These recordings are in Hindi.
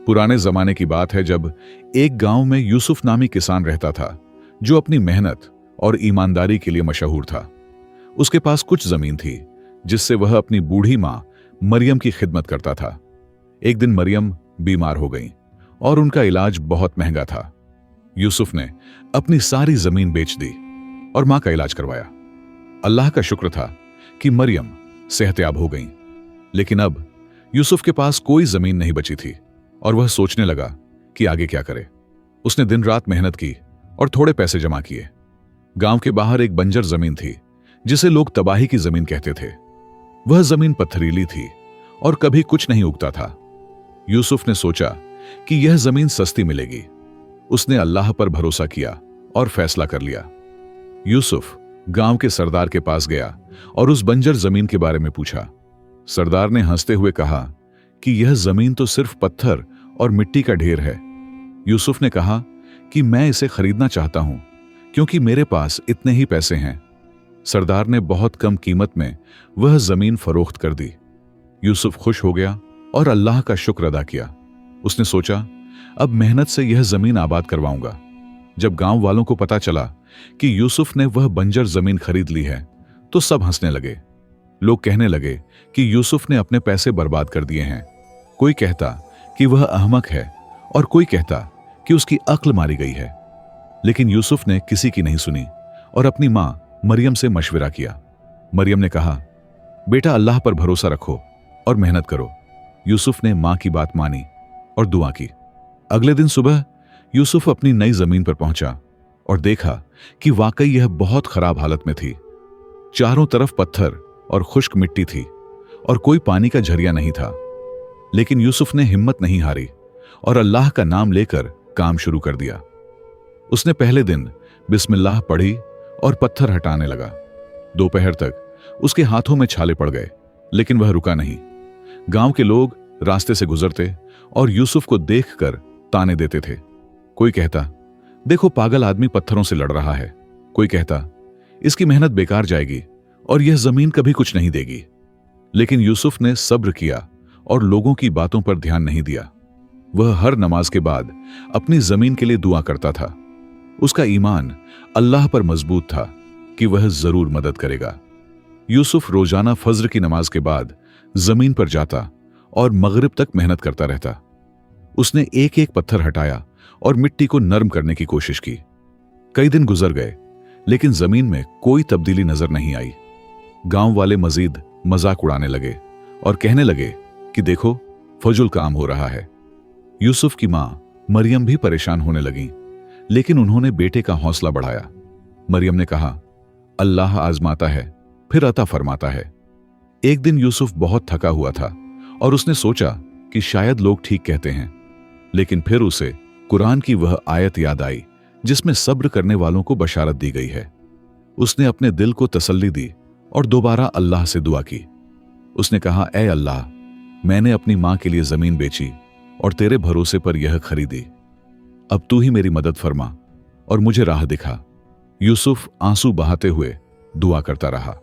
पुराने जमाने की बात है जब एक गांव में यूसुफ नामी किसान रहता था जो अपनी मेहनत और ईमानदारी के लिए मशहूर था। उसके पास कुछ जमीन थी जिससे वह अपनी बूढ़ी मां मरियम की खिदमत करता था। एक दिन मरियम बीमार हो गई और उनका इलाज बहुत महंगा था। यूसुफ ने अपनी सारी जमीन बेच दी और मां का इलाज करवाया। अल्लाह का शुक्र था कि मरियम सेहतयाब हो गई, लेकिन अब यूसुफ के पास कोई जमीन नहीं बची थी और वह सोचने लगा कि आगे क्या करे। उसने दिन रात मेहनत की और थोड़े पैसे जमा किए। गांव के बाहर एक बंजर जमीन थी जिसे लोग तबाही की जमीन कहते थे। वह जमीन पत्थरीली थी और कभी कुछ नहीं उगता था। यूसुफ ने सोचा कि यह जमीन सस्ती मिलेगी। उसने अल्लाह पर भरोसा किया और फैसला कर लिया। यूसुफ गांव के सरदार के पास गया और उस बंजर जमीन के बारे में पूछा। सरदार ने हंसते हुए कहा कि यह जमीन तो सिर्फ पत्थर और मिट्टी का ढेर है। यूसुफ ने कहा कि मैं इसे खरीदना चाहता हूं क्योंकि मेरे पास इतने ही पैसे हैं। सरदार ने बहुत कम कीमत में वह जमीन फरोख्त कर दी। यूसुफ खुश हो गया और अल्लाह का शुक्र अदा किया। उसने सोचा, अब मेहनत से यह जमीन आबाद करवाऊंगा। जब गांव वालों को पता चला कि यूसुफ ने वह बंजर जमीन खरीद ली है तो सब हंसने लगे। लोग कहने लगे कि यूसुफ ने अपने पैसे बर्बाद कर दिए हैं। कोई कहता कि वह अहमक है और कोई कहता कि उसकी अक्ल मारी गई है। लेकिन यूसुफ ने किसी की नहीं सुनी और अपनी मां मरियम से मशवरा किया। मरियम ने कहा, बेटा अल्लाह पर भरोसा रखो और मेहनत करो। यूसुफ ने मां की बात मानी और दुआ की। अगले दिन सुबह यूसुफ अपनी नई जमीन पर पहुंचा और देखा कि वाकई यह बहुत खराब हालत में थी। चारों तरफ पत्थर और खुश्क मिट्टी थी और कोई पानी का झरिया नहीं था। लेकिन यूसुफ ने हिम्मत नहीं हारी और अल्लाह का नाम लेकर काम शुरू कर दिया। उसने पहले दिन बिस्मिल्लाह पढ़ी और पत्थर हटाने लगा। दोपहर तक उसके हाथों में छाले पड़ गए, लेकिन वह रुका नहीं। गांव के लोग रास्ते से गुजरते और यूसुफ को देखकर ताने देते थे। कोई कहता, देखो पागल आदमी पत्थरों से लड़ रहा है। कोई कहता, इसकी मेहनत बेकार जाएगी और यह जमीन कभी कुछ नहीं देगी। लेकिन यूसुफ ने सब्र किया और लोगों की बातों पर ध्यान नहीं दिया। वह हर नमाज के बाद अपनी जमीन के लिए दुआ करता था। उसका ईमान अल्लाह पर मजबूत था कि वह जरूर मदद करेगा। यूसुफ रोजाना फज्र की नमाज के बाद जमीन पर जाता और मगरिब तक मेहनत करता रहता। उसने एक एक पत्थर हटाया और मिट्टी को नरम करने की कोशिश की। कई दिन गुजर गए, लेकिन जमीन में कोई तब्दीली नजर नहीं आई। गांव वाले मजीद मजाक उड़ाने लगे और कहने लगे कि देखो फजुल काम हो रहा है। यूसुफ की मां मरियम भी परेशान होने लगी, लेकिन उन्होंने बेटे का हौसला बढ़ाया। मरियम ने कहा, अल्लाह आजमाता है फिर अता फरमाता है। एक दिन यूसुफ बहुत थका हुआ था और उसने सोचा कि शायद लोग ठीक कहते हैं। लेकिन फिर उसे कुरान की वह आयत याद आई जिसमें सब्र करने वालों को बशारत दी गई है। उसने अपने दिल को तसल्ली दी और दोबारा अल्लाह से दुआ की। उसने कहा, ऐ अल्लाह, मैंने अपनी मां के लिए जमीन बेची और तेरे भरोसे पर यह खरीदी। अब तू ही मेरी मदद फरमा और मुझे राह दिखा। यूसुफ आंसू बहाते हुए दुआ करता रहा।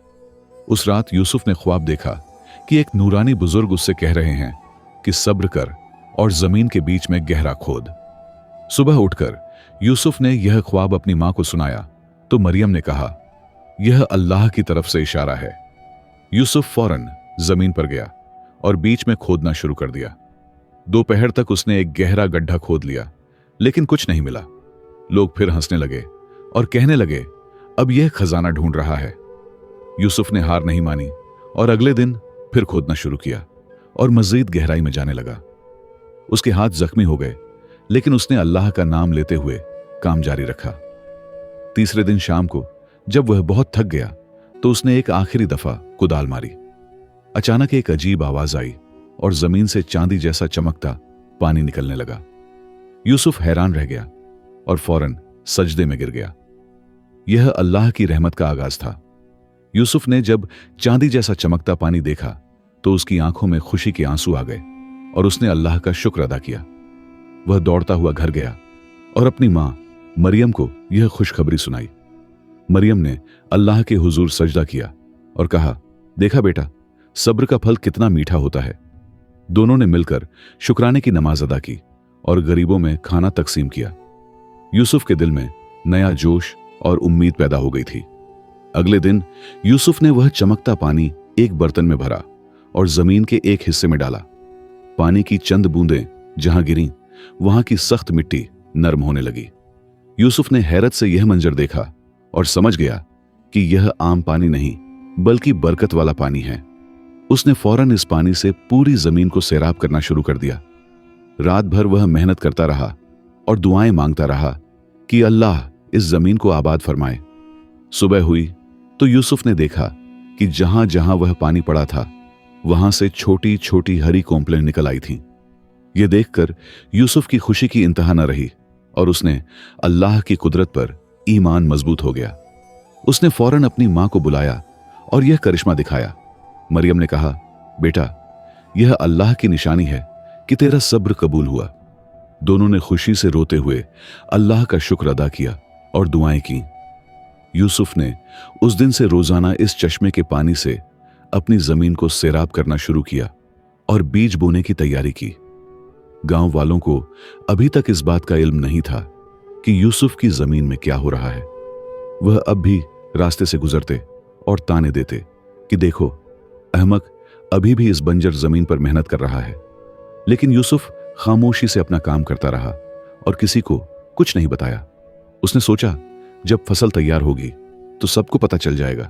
उस रात यूसुफ ने ख्वाब देखा कि एक नूरानी बुजुर्ग उससे कह रहे हैं कि सब्र कर और जमीन के बीच में गहरा खोद। सुबह उठकर यूसुफ ने यह ख्वाब अपनी मां को सुनाया तो मरियम ने कहा, यह अल्लाह की तरफ से इशारा है। यूसुफ फौरन जमीन पर गया और बीच में खोदना शुरू कर दिया। दोपहर तक उसने एक गहरा गड्ढा खोद लिया, लेकिन कुछ नहीं मिला। लोग फिर हंसने लगे और कहने लगे, अब यह खजाना ढूंढ रहा है। यूसुफ ने हार नहीं मानी और अगले दिन फिर खोदना शुरू किया और मजीद गहराई में जाने लगा। उसके हाथ जख्मी हो गए, लेकिन उसने अल्लाह का नाम लेते हुए काम जारी रखा। तीसरे दिन शाम को जब वह बहुत थक गया तो उसने एक आखिरी दफा कुदाल मारी। अचानक एक अजीब आवाज आई और जमीन से चांदी जैसा चमकता पानी निकलने लगा। यूसुफ हैरान रह गया और फौरन सजदे में गिर गया। यह अल्लाह की रहमत का आगाज था। यूसुफ ने जब चांदी जैसा चमकता पानी देखा तो उसकी आंखों में खुशी के आंसू आ गए और उसने अल्लाह का शुक्र अदा किया। वह दौड़ता हुआ घर गया और अपनी मां मरियम को यह खुशखबरी सुनाई। मरियम ने अल्लाह के हुजूर सजदा किया और कहा, देखा बेटा, सब्र का फल कितना मीठा होता है। दोनों ने मिलकर शुक्राने की नमाज अदा की और गरीबों में खाना तकसीम किया। यूसुफ के दिल में नया जोश और उम्मीद पैदा हो गई थी। अगले दिन यूसुफ ने वह चमकता पानी एक बर्तन में भरा और जमीन के एक हिस्से में डाला। पानी की चंद बूंदें जहां गिरीं, वहां की सख्त मिट्टी नरम होने लगी। यूसुफ ने हैरत से यह मंजर देखा और समझ गया कि यह आम पानी नहीं बल्कि बरकत वाला पानी है। उसने फौरन इस पानी से पूरी जमीन को सैराब करना शुरू कर दिया। रात भर वह मेहनत करता रहा और दुआएं मांगता रहा कि अल्लाह इस जमीन को आबाद फरमाए। सुबह हुई तो यूसुफ ने देखा कि जहां जहां वह पानी पड़ा था वहां से छोटी छोटी हरी कोंपलें निकल आई थीं। यह देखकर यूसुफ की खुशी की इंतहा न रही और उसने अल्लाह की कुदरत पर ईमान मजबूत हो गया। उसने फौरन अपनी मां को बुलाया और यह करिश्मा दिखाया। मरियम ने कहा, बेटा, यह अल्लाह की निशानी है कि तेरा सब्र कबूल हुआ। दोनों ने खुशी से रोते हुए अल्लाह का शुक्र अदा किया और दुआएं की। यूसुफ ने उस दिन से रोजाना इस चश्मे के पानी से अपनी जमीन को सैराब करना शुरू किया और बीज बोने की तैयारी की। गांव वालों को अभी तक इस बात का इल्म नहीं था कि यूसुफ की जमीन में क्या हो रहा है। वह अब भी रास्ते से गुजरते और ताने देते कि देखो, अहमक अभी भी इस बंजर जमीन पर मेहनत कर रहा है। लेकिन यूसुफ खामोशी से अपना काम करता रहा और किसी को कुछ नहीं बताया। उसने सोचा, जब फसल तैयार होगी तो सबको पता चल जाएगा।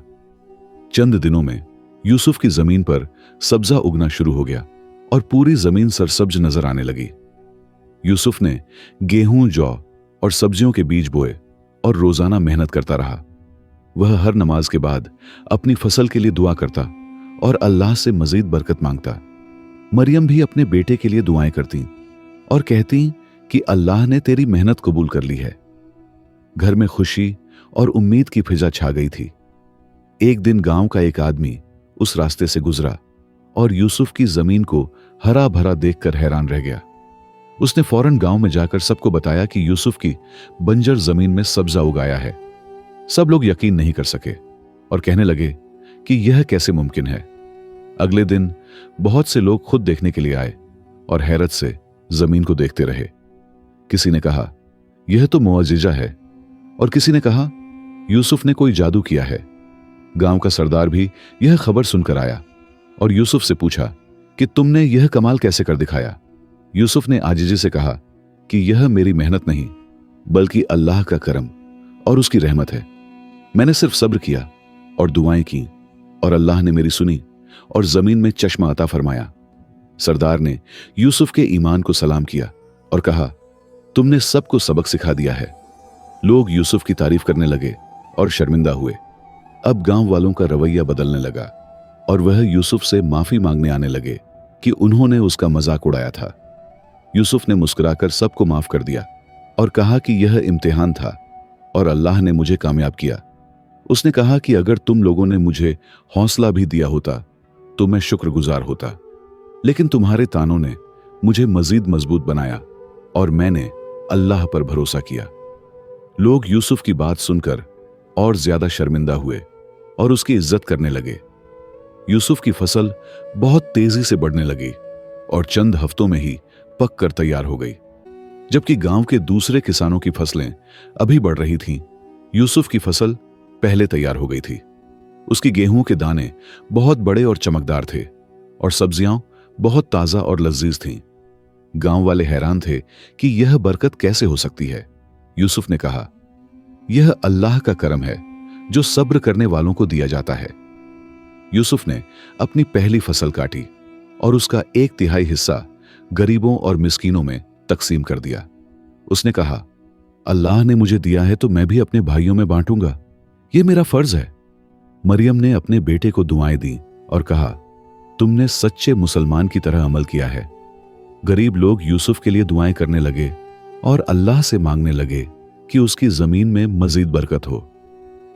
चंद दिनों में यूसुफ की जमीन पर सब्जा उगना शुरू हो गया और पूरी जमीन सरसब्ज नजर आने लगी। यूसुफ ने गेहूं, जौ और सब्जियों के बीज बोए और रोजाना मेहनत करता रहा। वह हर नमाज के बाद अपनी फसल के लिए दुआ करता और अल्लाह से मजीद बरकत मांगता। मरियम भी अपने बेटे के लिए दुआएं करती और कहती कि अल्लाह ने तेरी मेहनत कबूल कर ली है। घर में खुशी और उम्मीद की फिजा छा गई थी। एक दिन गांव का एक आदमी उस रास्ते से गुजरा और यूसुफ की जमीन को हरा भरा देखकर हैरान रह गया। उसने फौरन गांव में जाकर सबको बताया कि यूसुफ की बंजर जमीन में सब्जा उगाया है। सब लोग यकीन नहीं कर सके और कहने लगे कि यह कैसे मुमकिन है। अगले दिन बहुत से लोग खुद देखने के लिए आए और हैरत से जमीन को देखते रहे। किसी ने कहा, यह तो मुआजिजा है, और किसी ने कहा, यूसुफ ने कोई जादू किया है। गांव का सरदार भी यह खबर सुनकर आया और यूसुफ से पूछा कि तुमने यह कमाल कैसे कर दिखाया। यूसुफ ने आजिजी से कहा कि यह मेरी मेहनत नहीं बल्कि अल्लाह का करम और उसकी रहमत है। मैंने सिर्फ सब्र किया और दुआएं की और अल्लाह ने मेरी सुनी और जमीन में चश्मा अता फरमाया। सरदार ने यूसुफ के ईमान को सलाम किया और कहा, तुमने सबको सबक सिखा दिया है। लोग यूसुफ की तारीफ करने लगे और शर्मिंदा हुए। अब गांव वालों का रवैया बदलने लगा और वह यूसुफ से माफी मांगने आने लगे कि उन्होंने उसका मजाक उड़ाया था। यूसुफ ने मुस्कुराकर सबको माफ कर दिया और कहा कि यह इम्तिहान था और अल्लाह ने मुझे कामयाब किया। उसने कहा कि अगर तुम लोगों ने मुझे हौसला भी दिया होता तो मैं शुक्रगुजार होता, लेकिन तुम्हारे तानों ने मुझे मजीद मजबूत बनाया और मैंने अल्लाह पर भरोसा किया। लोग यूसुफ की बात सुनकर और ज्यादा शर्मिंदा हुए और उसकी इज्जत करने लगे। यूसुफ की फसल बहुत तेजी से बढ़ने लगी और चंद हफ्तों में ही पक कर तैयार हो गई। जबकि गांव के दूसरे किसानों की फसलें अभी बढ़ रही थीं, यूसुफ की फसल पहले तैयार हो गई थी। उसकी गेहूं के दाने बहुत बड़े और चमकदार थे और सब्जियां बहुत ताजा और लजीज थीं। गांव वाले हैरान थे कि यह बरकत कैसे हो सकती है। यूसुफ ने कहा, यह अल्लाह का करम है जो सब्र करने वालों को दिया जाता है। यूसुफ ने अपनी पहली फसल काटी और उसका 1/3 हिस्सा गरीबों और मिस्कीनों में तकसीम कर दिया। उसने कहा, अल्लाह ने मुझे दिया है तो मैं भी अपने भाइयों में बांटूंगा, यह मेरा फर्ज है। मरियम ने अपने बेटे को दुआएं दी और कहा, तुमने सच्चे मुसलमान की तरह अमल किया है। गरीब लोग यूसुफ के लिए दुआएं करने लगे और अल्लाह से मांगने लगे कि उसकी जमीन में मजीद बरकत हो।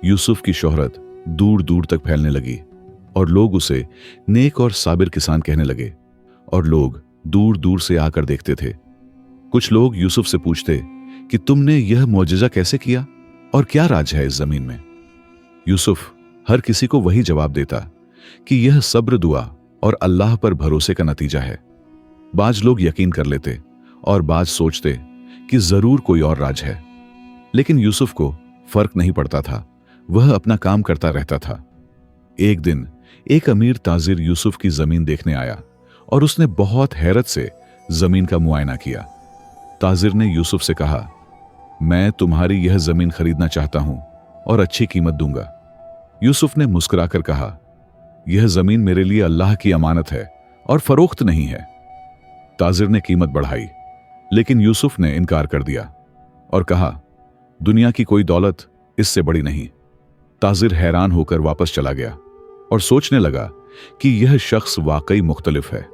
यूसुफ की शोहरत दूर दूर तक फैलने लगी और लोग उसे नेक और साबिर किसान कहने लगे और लोग दूर दूर से आकर देखते थे। कुछ लोग यूसुफ से पूछते कि तुमने यह मौजज़ा कैसे किया और क्या राज है इस जमीन में। यूसुफ हर किसी को वही जवाब देता कि यह सब्र, दुआ और अल्लाह पर भरोसे का नतीजा है। बाज लोग यकीन कर लेते और बाज सोचते कि जरूर कोई और राज है। लेकिन यूसुफ को फर्क नहीं पड़ता था, वह अपना काम करता रहता था। एक दिन एक अमीर ताजिर यूसुफ की जमीन देखने आया और उसने बहुत हैरत से जमीन का मुआयना किया। ताजिर ने यूसुफ से कहा, मैं तुम्हारी यह जमीन खरीदना चाहता हूं और अच्छी कीमत दूंगा। यूसुफ ने मुस्कुराकर कहा, यह जमीन मेरे लिए अल्लाह की अमानत है और फरोख्त नहीं है। ताजिर ने कीमत बढ़ाई, लेकिन यूसुफ ने इनकार कर दिया और कहा, दुनिया की कोई दौलत इससे बड़ी नहीं। ताजिर हैरान होकर वापस चला गया और सोचने लगा कि यह शख्स वाकई मुख्तलिफ है।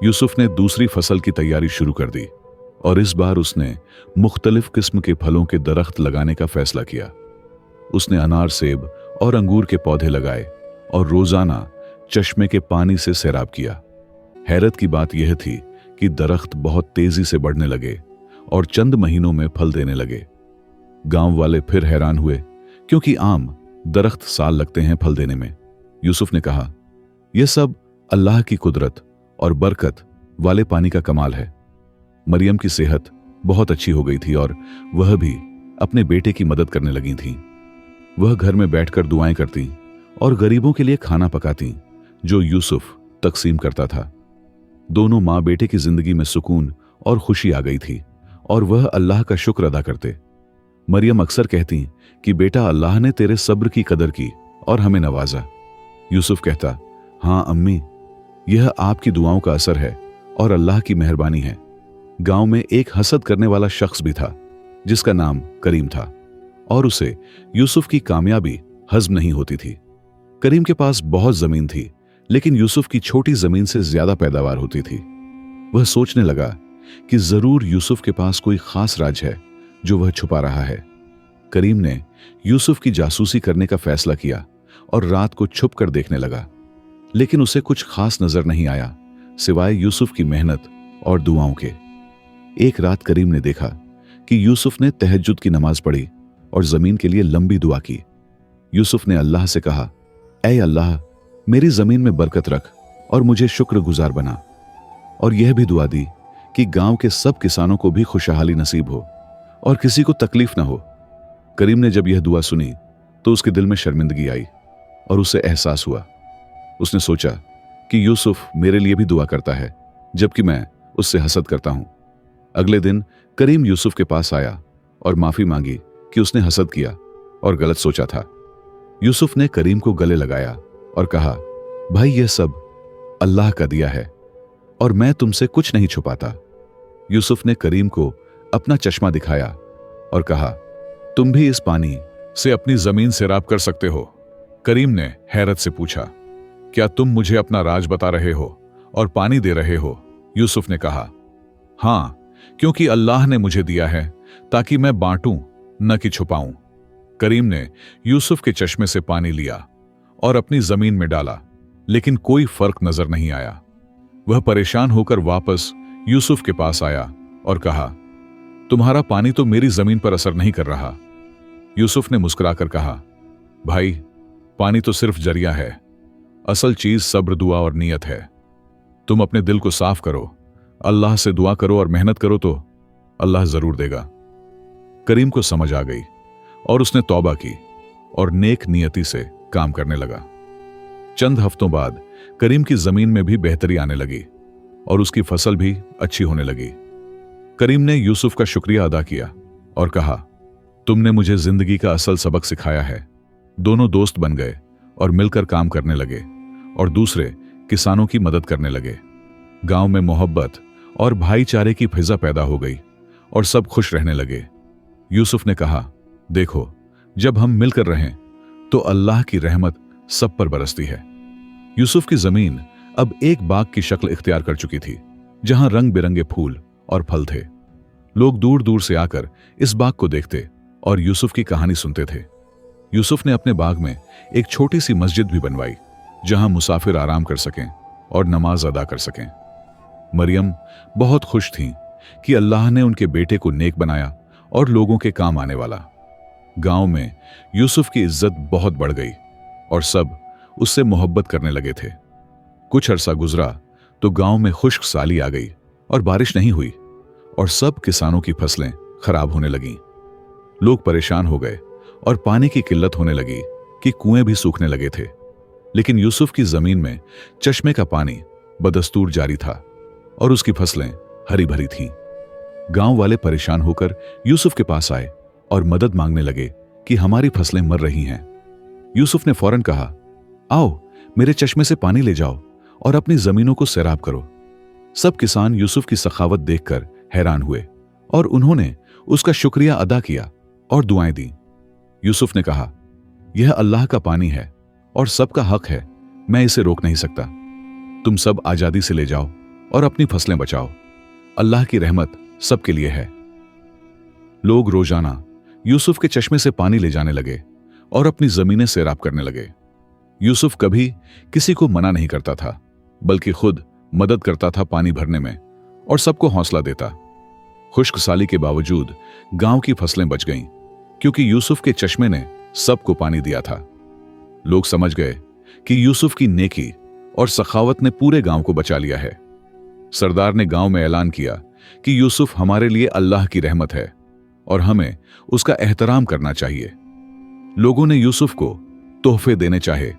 यूसुफ ने दूसरी फसल की तैयारी शुरू कर दी और इस बार उसने मुख्तलिफ किस्म के फलों के दरख्त लगाने का फैसला किया। उसने अनार, सेब और अंगूर के पौधे लगाए और रोजाना चश्मे के पानी से सैराब किया। हैरत की बात यह थी कि दरख्त बहुत तेजी से बढ़ने लगे और चंद महीनों में फल देने लगे। गांव वाले फिर हैरान हुए, क्योंकि आम दरख्त साल लगते हैं फल देने में। यूसुफ ने कहा, यह सब अल्लाह की कुदरत और बरकत वाले पानी का कमाल है। मरियम की सेहत बहुत अच्छी हो गई थी और वह भी अपने बेटे की मदद करने लगी थी। वह घर में बैठकर दुआएं करती और गरीबों के लिए खाना पकाती, जो यूसुफ तकसीम करता था। दोनों माँ बेटे की जिंदगी में सुकून और खुशी आ गई थी और वह अल्लाह का शुक्र अदा करते। मरियम अक्सर कहती कि बेटा, अल्लाह ने तेरे सब्र की कदर की और हमें नवाजा। यूसुफ कहता, हाँ अम्मी, यह आपकी दुआओं का असर है और अल्लाह की मेहरबानी है। गांव में एक हसद करने वाला शख्स भी था जिसका नाम करीम था और उसे यूसुफ की कामयाबी हजम नहीं होती थी। करीम के पास बहुत जमीन थी, लेकिन यूसुफ की छोटी जमीन से ज्यादा पैदावार होती थी। वह सोचने लगा कि जरूर यूसुफ के पास कोई खास राज है जो वह छुपा रहा है। करीम ने यूसुफ की जासूसी करने का फैसला किया और रात को छुप कर देखने लगा, लेकिन उसे कुछ खास नजर नहीं आया सिवाय यूसुफ की मेहनत और दुआओं के। एक रात करीम ने देखा कि यूसुफ ने तहज्जुद की नमाज पढ़ी और जमीन के लिए लंबी दुआ की। यूसुफ ने अल्लाह से कहा, ऐ अल्लाह, मेरी जमीन में बरकत रख और मुझे शुक्रगुजार बना। और यह भी दुआ दी कि गांव के सब किसानों को भी खुशहाली नसीब हो और किसी को तकलीफ ना हो। करीम ने जब यह दुआ सुनी तो उसके दिल में शर्मिंदगी आई और उसे एहसास हुआ। उसने सोचा कि यूसुफ मेरे लिए भी दुआ करता है, जबकि मैं उससे हसद करता हूं। अगले दिन करीम यूसुफ के पास आया और माफी मांगी कि उसने हसद किया और गलत सोचा था। यूसुफ ने करीम को गले लगाया और कहा, भाई, यह सब अल्लाह का दिया है और मैं तुमसे कुछ नहीं छुपाता। यूसुफ ने करीम को अपना चश्मा दिखाया और कहा, तुम भी इस पानी से अपनी जमीन सैराब कर सकते हो। करीम ने हैरत से पूछा, क्या तुम मुझे अपना राज बता रहे हो और पानी दे रहे हो? यूसुफ ने कहा, हां, क्योंकि अल्लाह ने मुझे दिया है ताकि मैं बांटूं, न कि छुपाऊं। करीम ने यूसुफ के चश्मे से पानी लिया और अपनी जमीन में डाला, लेकिन कोई फर्क नजर नहीं आया। वह परेशान होकर वापस यूसुफ के पास आया और कहा, तुम्हारा पानी तो मेरी जमीन पर असर नहीं कर रहा। यूसुफ ने मुस्कुराकर कहा, भाई, पानी तो सिर्फ जरिया है, असल चीज सब्र, दुआ और नीयत है। तुम अपने दिल को साफ करो, अल्लाह से दुआ करो और मेहनत करो तो अल्लाह जरूर देगा। करीम को समझ आ गई और उसने तौबा की और नेक नियति से काम करने लगा। चंद हफ्तों बाद करीम की जमीन में भी बेहतरी आने लगी और उसकी फसल भी अच्छी होने लगी। करीम ने यूसुफ का शुक्रिया अदा किया और कहा, तुमने मुझे जिंदगी का असल सबक सिखाया है। दोनों दोस्त बन गए और मिलकर काम करने लगे और दूसरे किसानों की मदद करने लगे। गांव में मोहब्बत और भाईचारे की फिजा पैदा हो गई और सब खुश रहने लगे। यूसुफ ने कहा, देखो, जब हम मिलकर रहें तो अल्लाह की रहमत सब पर बरसती है। यूसुफ की जमीन अब एक बाग की शक्ल इख्तियार कर चुकी थी, जहां रंग बिरंगे फूल और फल थे। लोग दूर दूर से आकर इस बाग को देखते और यूसुफ की कहानी सुनते थे। यूसुफ ने अपने बाग में एक छोटी सी मस्जिद भी बनवाई, जहां मुसाफिर आराम कर सकें और नमाज अदा कर सकें। मरियम बहुत खुश थीं कि अल्लाह ने उनके बेटे को नेक बनाया और लोगों के काम आने वाला। गांव में यूसुफ की इज्जत बहुत बढ़ गई और सब उससे मोहब्बत करने लगे थे। कुछ अरसा गुजरा तो गांव में खुश्क साली आ गई और बारिश नहीं हुई और सब किसानों की फसलें खराब होने लगीं। लोग परेशान हो गए और पानी की किल्लत होने लगी कि कुएं भी सूखने लगे थे। लेकिन यूसुफ की जमीन में चश्मे का पानी बदस्तूर जारी था और उसकी फसलें हरी भरी थीं। गांव वाले परेशान होकर यूसुफ के पास आए और मदद मांगने लगे कि हमारी फसलें मर रही हैं। यूसुफ ने फौरन कहा, आओ मेरे चश्मे से पानी ले जाओ और अपनी जमीनों को सैराब करो। सब किसान यूसुफ की सखावत देखकर हैरान हुए और उन्होंने उसका शुक्रिया अदा किया और दुआएं दी। यूसुफ ने कहा, यह अल्लाह का पानी है और सबका हक है, मैं इसे रोक नहीं सकता। तुम सब आजादी से ले जाओ और अपनी फसलें बचाओ। अल्लाह की रहमत सबके लिए है। लोग रोजाना यूसुफ के चश्मे से पानी ले जाने लगे और अपनी जमीनें सैराब करने लगे। यूसुफ कभी किसी को मना नहीं करता था, बल्कि खुद मदद करता था पानी भरने में और सबको हौसला देता। खुश्क साली के बावजूद गांव की फसलें बच गईं, क्योंकि यूसुफ के चश्मे ने सबको पानी दिया था। लोग समझ गए कि यूसुफ की नेकी और सखावत ने पूरे गांव को बचा लिया है। सरदार ने गांव में ऐलान किया कि यूसुफ हमारे लिए अल्लाह की रहमत है और हमें उसका एहतराम करना चाहिए। लोगों ने यूसुफ को तोहफे देने चाहे,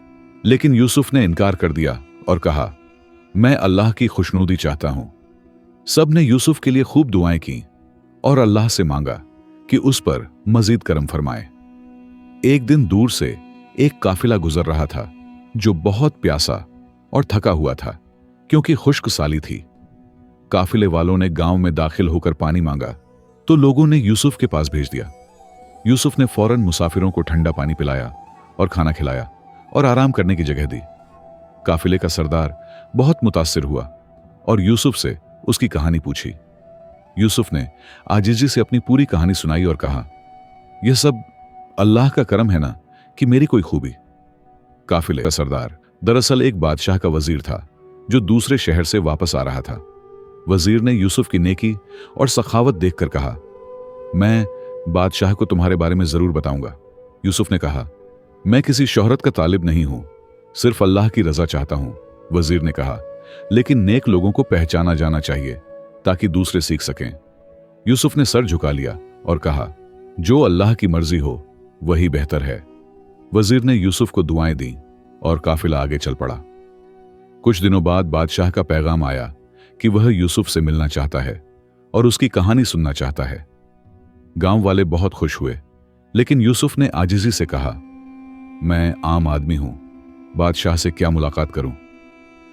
लेकिन यूसुफ ने इनकार कर दिया और कहा, मैं अल्लाह की खुशनुदी चाहता हूं। सब ने यूसुफ के लिए खूब दुआएं की और अल्लाह से मांगा कि उस पर मजीद करम फरमाए। एक दिन दूर से एक काफिला गुजर रहा था जो बहुत प्यासा और थका हुआ था, क्योंकि खुश्क साली थी। काफिले वालों ने गांव में दाखिल होकर पानी मांगा तो लोगों ने यूसुफ के पास भेज दिया। यूसुफ ने फौरन मुसाफिरों को ठंडा पानी पिलाया और खाना खिलाया और आराम करने की जगह दी। काफिले का सरदार बहुत मुतासिर हुआ और यूसुफ से उसकी कहानी पूछी। यूसुफ ने आजिजी से अपनी पूरी कहानी सुनाई और कहा, यह सब अल्लाह का करम है ना कि मेरी कोई खूबी। काफिले का सरदार दरअसल एक बादशाह का वजीर था जो दूसरे शहर से वापस आ रहा था। वजीर ने यूसुफ की नेकी और सखावत देखकर कहा, मैं बादशाह को तुम्हारे बारे में जरूर बताऊंगा। यूसुफ ने कहा, मैं किसी शोहरत का तालिब नहीं हूं, सिर्फ अल्लाह की रजा चाहता हूं। वजीर ने कहा, लेकिन नेक लोगों को पहचाना जाना चाहिए ताकि दूसरे सीख सकें। यूसुफ ने सर झुका लिया और कहा, जो अल्लाह की मर्जी हो वही बेहतर है। वजीर ने यूसुफ को दुआएं दी और काफिला आगे चल पड़ा। कुछ दिनों बाद बादशाह का पैगाम आया कि वह यूसुफ से मिलना चाहता है और उसकी कहानी सुनना चाहता है। गांव वाले बहुत खुश हुए, लेकिन यूसुफ ने आजिजी से कहा, मैं आम आदमी हूं, बादशाह से क्या मुलाकात करूं।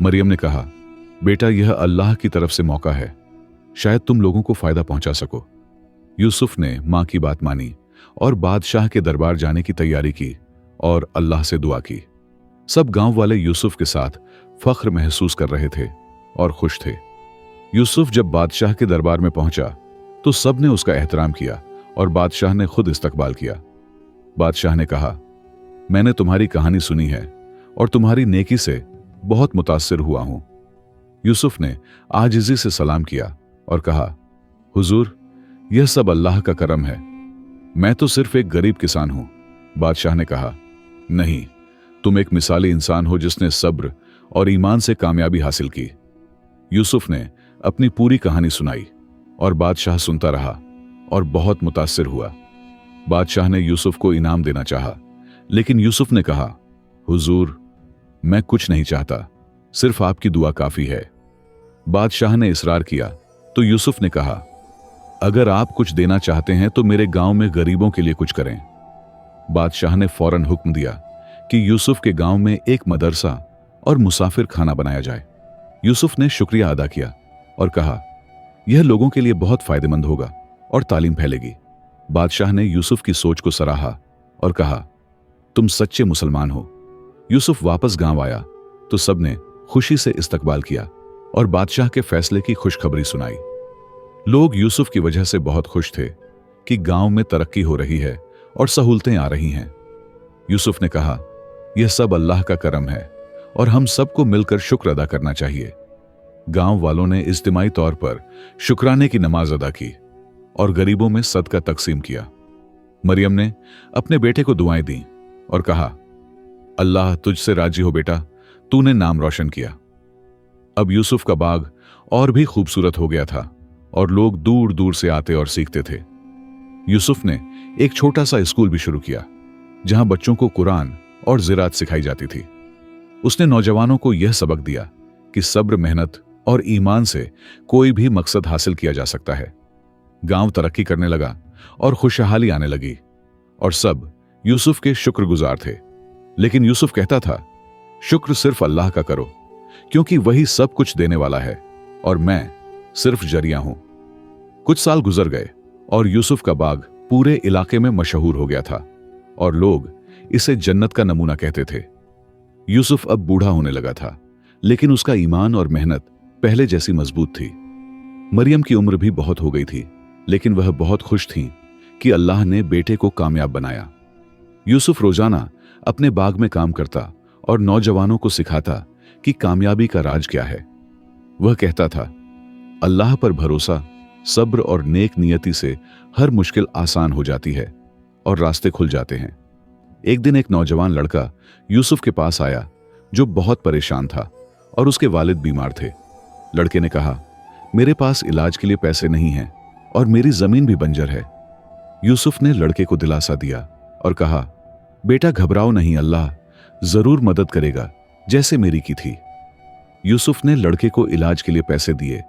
मरियम ने कहा, बेटा यह अल्लाह की तरफ से मौका है, शायद तुम लोगों को फायदा पहुंचा सको। यूसुफ ने मां की बात मानी और बादशाह के दरबार जाने की तैयारी की और अल्लाह से दुआ की। सब गांव वाले यूसुफ के साथ फख्र महसूस कर रहे थे और खुश थे। यूसुफ जब बादशाह के दरबार में पहुंचा तो सब ने उसका एहतराम किया और बादशाह ने खुद इस्तकबाल किया। बादशाह ने कहा, मैंने तुम्हारी कहानी सुनी है और तुम्हारी नेकी से बहुत मुतासिर हुआ हूं। यूसुफ ने आजिजी से सलाम किया और कहा, हुजूर, यह सब अल्लाह का करम है, मैं तो सिर्फ एक गरीब किसान हूं। बादशाह ने कहा, नहीं, तुम एक मिसाली इंसान हो जिसने सब्र और ईमान से कामयाबी हासिल की। यूसुफ ने अपनी पूरी कहानी सुनाई और बादशाह सुनता रहा और बहुत मुतासिर हुआ। बादशाह ने यूसुफ को इनाम देना चाहा, लेकिन यूसुफ ने कहा, हुजूर, मैं कुछ नहीं चाहता, सिर्फ आपकी दुआ काफी है। बादशाह ने इसरार किया तो यूसुफ ने कहा, अगर आप कुछ देना चाहते हैं तो मेरे गांव में गरीबों के लिए कुछ करें। बादशाह ने फौरन हुक्म दिया कि यूसुफ के गांव में एक मदरसा और मुसाफिर खाना बनाया जाए। यूसुफ ने शुक्रिया अदा किया और कहा, यह लोगों के लिए बहुत फायदेमंद होगा और तालीम फैलेगी। बादशाह ने यूसुफ की सोच को सराहा और कहा, तुम सच्चे मुसलमान हो। यूसुफ वापस गांव आया तो सबने खुशी से इस्तकबाल किया और बादशाह के फैसले की खुशखबरी सुनाई। लोग यूसुफ की वजह से बहुत खुश थे कि गांव में तरक्की हो रही है और सहूलतें आ रही हैं। यूसुफ ने कहा, यह सब अल्लाह का करम है और हम सबको मिलकर शुक्र अदा करना चाहिए। गांव वालों ने इज्तिमाई तौर पर शुक्राने की नमाज अदा की और गरीबों में सदका तकसीम किया। मरियम ने अपने बेटे को दुआएं दी और कहा, अल्लाह तुझसे राजी हो बेटा, तूने नाम रोशन किया। अब यूसुफ का बाग और भी खूबसूरत हो गया था और लोग दूर दूर से आते और सीखते थे। यूसुफ ने एक छोटा सा स्कूल भी शुरू किया जहां बच्चों को कुरान और ज़िराअत सिखाई जाती थी। उसने नौजवानों को यह सबक दिया कि सब्र, मेहनत और ईमान से कोई भी मकसद हासिल किया जा सकता है। गांव तरक्की करने लगा और खुशहाली आने लगी और सब यूसुफ के शुक्रगुजार थे। लेकिन यूसुफ कहता था, शुक्र सिर्फ अल्लाह का करो, क्योंकि वही सब कुछ देने वाला है और मैं सिर्फ जरिया हूं। कुछ साल गुजर गए और यूसुफ का बाग पूरे इलाके में मशहूर हो गया था और लोग इसे जन्नत का नमूना कहते थे। यूसुफ अब बूढ़ा होने लगा था, लेकिन उसका ईमान और मेहनत पहले जैसी मजबूत थी। मरियम की उम्र भी बहुत हो गई थी, लेकिन वह बहुत खुश थी कि अल्लाह ने बेटे को कामयाब बनाया। यूसुफ रोजाना अपने बाग में काम करता और नौजवानों को सिखाता कि कामयाबी का राज क्या है। वह कहता था, अल्लाह पर भरोसा, सब्र और नेक नियति से हर मुश्किल आसान हो जाती है और रास्ते खुल जाते हैं। एक दिन एक नौजवान लड़का यूसुफ के पास आया जो बहुत परेशान था और उसके वालिद बीमार थे। लड़के ने कहा, मेरे पास इलाज के लिए पैसे नहीं हैं और मेरी जमीन भी बंजर है। यूसुफ ने लड़के को दिलासा दिया और कहा, बेटा घबराओ नहीं, अल्लाह जरूर मदद करेगा जैसे मेरी की थी। यूसुफ ने लड़के को इलाज के लिए पैसे दिए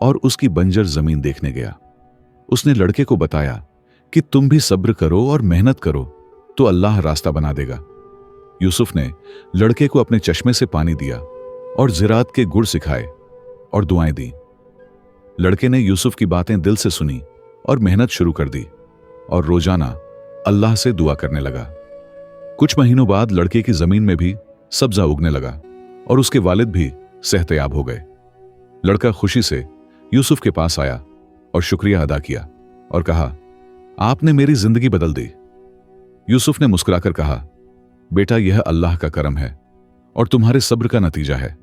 और उसकी बंजर जमीन देखने गया। उसने लड़के को बताया कि तुम भी सब्र करो और मेहनत करो तो अल्लाह रास्ता बना देगा। यूसुफ ने लड़के को अपने चश्मे से पानी दिया और ज़िराअत के गुर सिखाए और दुआएं दी। लड़के ने यूसुफ की बातें दिल से सुनी और मेहनत शुरू कर दी और रोजाना अल्लाह से दुआ करने लगा। कुछ महीनों बाद लड़के की जमीन में भी सब्जा उगने लगा और उसके वालिद भी सेहतयाब हो गए। लड़का खुशी से यूसुफ के पास आया और शुक्रिया अदा किया और कहा, आपने मेरी जिंदगी बदल दी। यूसुफ ने मुस्कुराकर कहा, बेटा यह अल्लाह का करम है और तुम्हारे सब्र का नतीजा है,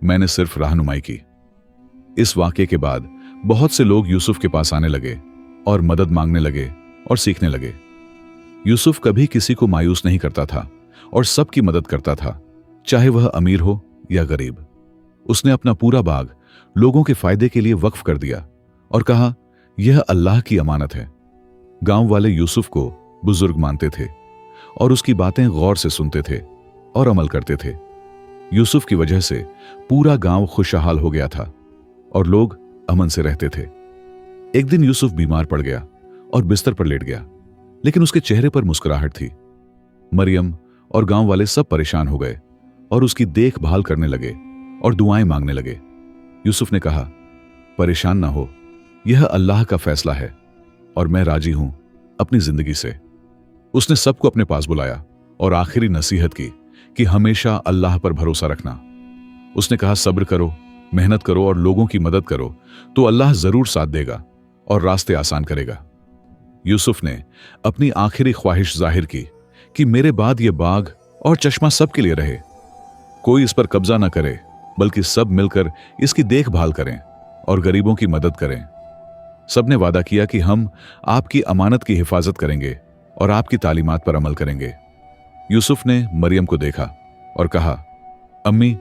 मैंने सिर्फ रहनुमाई की। इस वाकये के बाद बहुत से लोग यूसुफ के पास आने लगे और मदद मांगने लगे और सीखने लगे। यूसुफ कभी किसी को मायूस नहीं करता था और सबकी मदद करता था, चाहे वह अमीर हो या गरीब। उसने अपना पूरा बाग लोगों के फायदे के लिए वक्फ कर दिया और कहा, यह अल्लाह की अमानत है। गांव वाले यूसुफ को बुजुर्ग मानते थे और उसकी बातें गौर से सुनते थे और अमल करते थे। यूसुफ की वजह से पूरा गांव खुशहाल हो गया था और लोग अमन से रहते थे। एक दिन यूसुफ बीमार पड़ गया और बिस्तर पर लेट गया, लेकिन उसके चेहरे पर मुस्कुराहट थी। मरियम और गांव वाले सब परेशान हो गए और उसकी देखभाल करने लगे और दुआएं मांगने लगे। यूसुफ ने कहा, परेशान ना हो, यह अल्लाह का फैसला है और मैं राजी हूं अपनी जिंदगी से। उसने सबको अपने पास बुलाया और आखिरी नसीहत की कि हमेशा अल्लाह पर भरोसा रखना। उसने कहा, सब्र करो, मेहनत करो और लोगों की मदद करो तो अल्लाह जरूर साथ देगा और रास्ते आसान करेगा। यूसुफ ने अपनी आखिरी ख्वाहिश जाहिर की कि मेरे बाद यह बाग और चश्मा सबके लिए रहे, कोई इस पर कब्जा ना करे, बल्कि सब मिलकर इसकी देखभाल करें और गरीबों की मदद करें। सबने वादा किया कि हम आपकी अमानत की हिफाजत करेंगे और आपकी तालीमात पर अमल करेंगे। यूसुफ ने मरियम को देखा और कहा, अम्मी,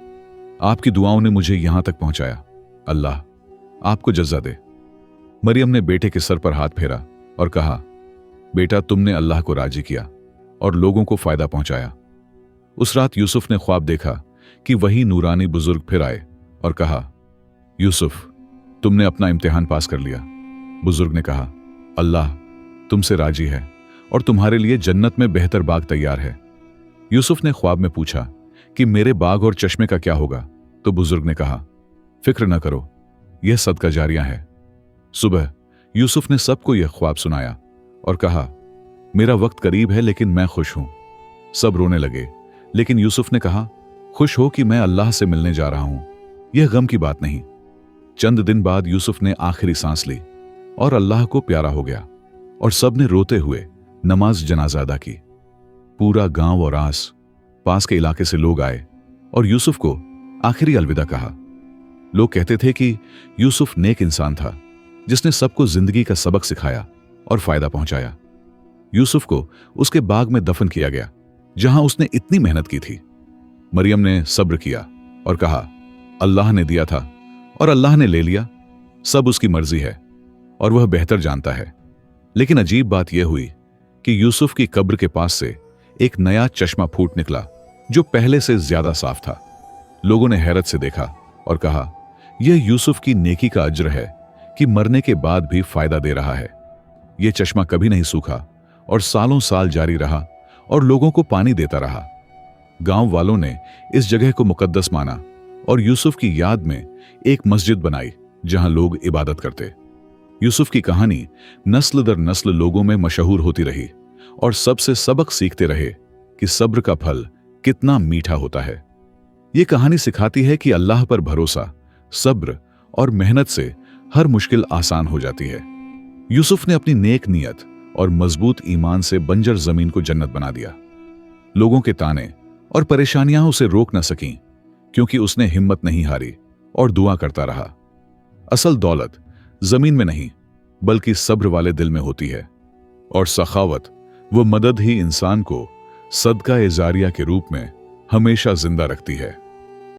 आपकी दुआओं ने मुझे यहां तक पहुंचाया, अल्लाह आपको जज़्ज़ा दे। मरियम ने बेटे के सर पर हाथ फेरा और कहा, बेटा तुमने अल्लाह को राजी किया और लोगों को फायदा पहुंचाया। उस रात यूसुफ ने ख्वाब देखा कि वही नूरानी बुजुर्ग फिर आए और कहा, यूसुफ तुमने अपना इम्तिहान पास कर लिया। बुजुर्ग ने कहा, अल्लाह तुमसे राजी है और तुम्हारे लिए जन्नत में बेहतर बाग तैयार है। यूसुफ ने ख्वाब में पूछा कि मेरे बाग और चश्मे का क्या होगा, तो बुजुर्ग ने कहा, फिक्र न करो, यह सदका जारिया है। सुबह यूसुफ ने सबको यह ख्वाब सुनाया और कहा, मेरा वक्त करीब है लेकिन मैं खुश हूं। सब रोने लगे, लेकिन यूसुफ ने कहा, खुश हो कि मैं अल्लाह से मिलने जा रहा हूं, यह गम की बात नहीं। चंद दिन बाद यूसुफ ने आखिरी सांस ली और अल्लाह को प्यारा हो गया और सब ने रोते हुए नमाज जनाजा अदा की। पूरा गांव और आस पास के इलाके से लोग आए और यूसुफ को आखिरी अलविदा कहा। लोग कहते थे कि यूसुफ नेक इंसान था जिसने सबको जिंदगी का सबक सिखाया और फायदा पहुंचाया। यूसुफ को उसके बाग में दफन किया गया जहां उसने इतनी मेहनत की थी। मरियम ने सब्र किया और कहा, अल्लाह ने दिया था और अल्लाह ने ले लिया, सब उसकी मर्जी है, और वह बेहतर जानता है। लेकिन अजीब बात यह हुई कि यूसुफ की कब्र के पास से एक नया चश्मा फूट निकला जो पहले से ज्यादा साफ था। लोगों ने हैरत से देखा और कहा, यह यूसुफ की नेकी का अज्र है कि मरने के बाद भी फायदा दे रहा है। यह चश्मा कभी नहीं सूखा और सालों साल जारी रहा और लोगों को पानी देता रहा। गांव वालों ने इस जगह को मुकद्दस माना और यूसुफ की याद में एक मस्जिद बनाई जहां लोग इबादत करते। यूसुफ की कहानी नस्ल दर नस्ल लोगों में मशहूर होती रही और सबसे सबक सीखते रहे कि सब्र का फल कितना मीठा होता है। यह कहानी सिखाती है कि अल्लाह पर भरोसा, सब्र और मेहनत से हर मुश्किल आसान हो जाती है। यूसुफ ने अपनी नेक नियत और मजबूत ईमान से बंजर जमीन को जन्नत बना दिया। लोगों के ताने और परेशानियां उसे रोक न सकीं क्योंकि उसने हिम्मत नहीं हारी और दुआ करता रहा। असल दौलत जमीन में नहीं बल्कि सब्र वाले दिल में होती है, और सखावत वो मदद ही इंसान को सदका ए जारिया के रूप में हमेशा जिंदा रखती है।